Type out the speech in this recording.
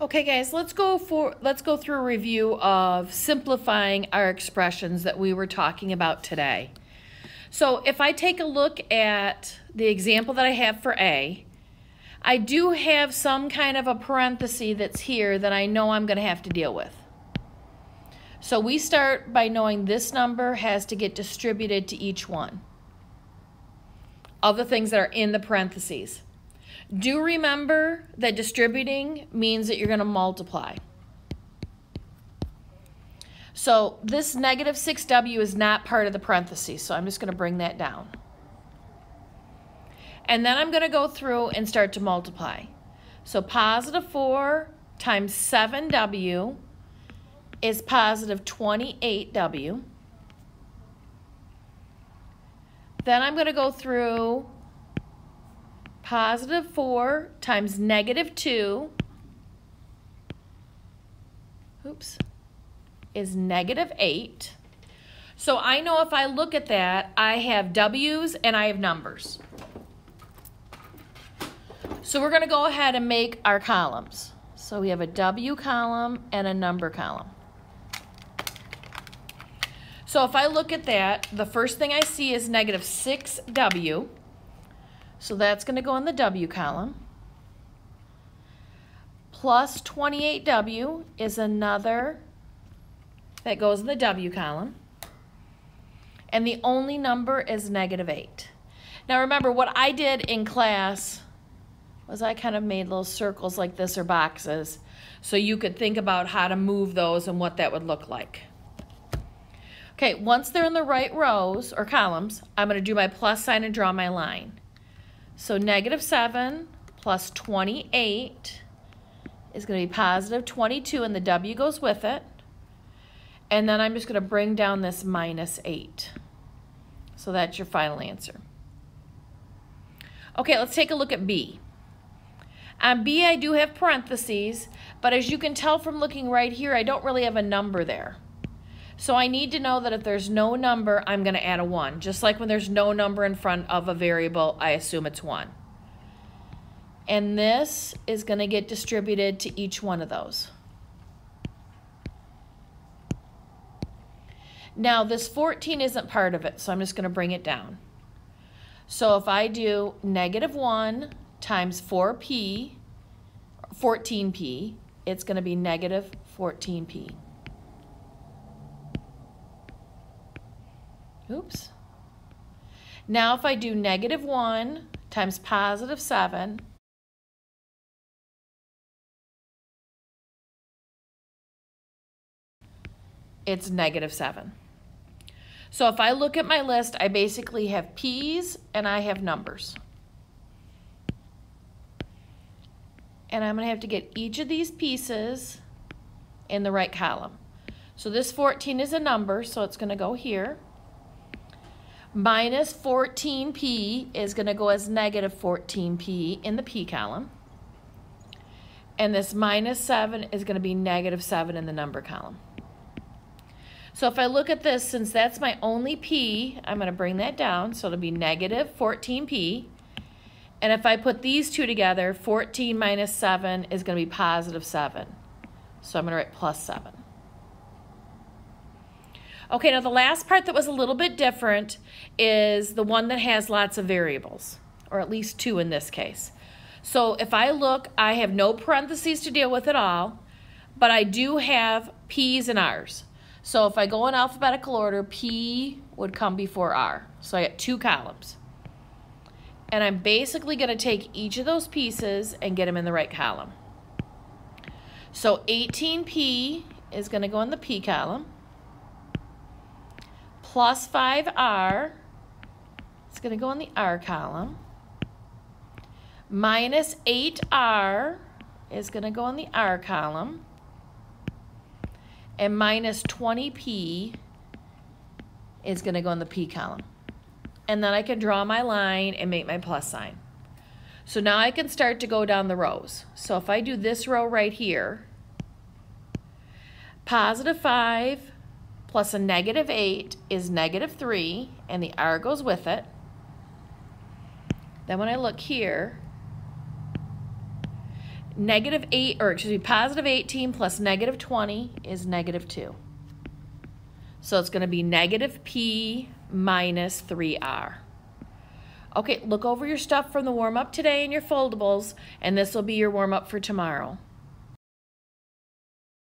Okay guys, let's go through a review of simplifying our expressions that we were talking about today. So if I take a look at the example that I have for A, I do have some kind of a parenthesis that's here that I know I'm going to have to deal with. So we start by knowing this number has to get distributed to each one of the things that are in the parentheses. Do remember that distributing means that you're going to multiply. So this negative 6w is not part of the parentheses, so I'm just going to bring that down. And then I'm going to go through and start to multiply. So positive 4 times 7w is positive 28w. Then I'm going to go through positive 4 times negative 2 is negative 8. So I know if I look at that, I have w's and I have numbers. So we're going to go ahead and make our columns. So we have a w column and a number column. So if I look at that, the first thing I see is negative 6w. So that's going to go in the W column. Plus 28W is another that goes in the W column. And the only number is negative 8. Now remember, what I did in class was I kind of made little circles like this or boxes so you could think about how to move those and what that would look like. Okay, once they're in the right rows or columns, I'm going to do my plus sign and draw my line. So negative 7 plus 28 is going to be positive 22, and the W goes with it. And then I'm just going to bring down this minus 8. So that's your final answer. Okay, let's take a look at B. On B, I do have parentheses, but as you can tell from looking right here, I don't really have a number there. So I need to know that if there's no number, I'm going to add a 1. Just like when there's no number in front of a variable, I assume it's 1. And this is going to get distributed to each one of those. Now this 14 isn't part of it, so I'm just going to bring it down. So if I do negative 1 times 14p, it's going to be negative 14p. Oops. Now if I do negative 1 times positive 7, it's negative 7. So if I look at my list, I basically have p's and I have numbers. And I'm going to have to get each of these pieces in the right column. So this 14 is a number, so it's going to go here. Minus 14p is going to go as negative 14p in the p column. And this minus 7 is going to be negative 7 in the number column. So if I look at this, since that's my only p, I'm going to bring that down. So it'll be negative 14p. And if I put these two together, 14 minus 7 is going to be positive 7. So I'm going to write plus 7. Okay, now the last part that was a little bit different is the one that has lots of variables, or at least 2 in this case. So if I look, I have no parentheses to deal with at all, but I do have P's and R's. So if I go in alphabetical order, P would come before R. So I got 2 columns. And I'm basically going to take each of those pieces and get them in the right column. So 18P is going to go in the P column. Plus 5R, it's going to go in the R column. Minus 8R is going to go in the R column. And minus 20P is going to go in the P column. And then I can draw my line and make my plus sign. So now I can start to go down the rows. So if I do this row right here, positive 5 plus a negative 8 is negative 3, and the R goes with it. Then when I look here, positive 18 plus negative 20 is negative 2. So it's going to be negative P minus 3R. Okay, look over your stuff from the warm-up today in your foldables, and this will be your warm-up for tomorrow.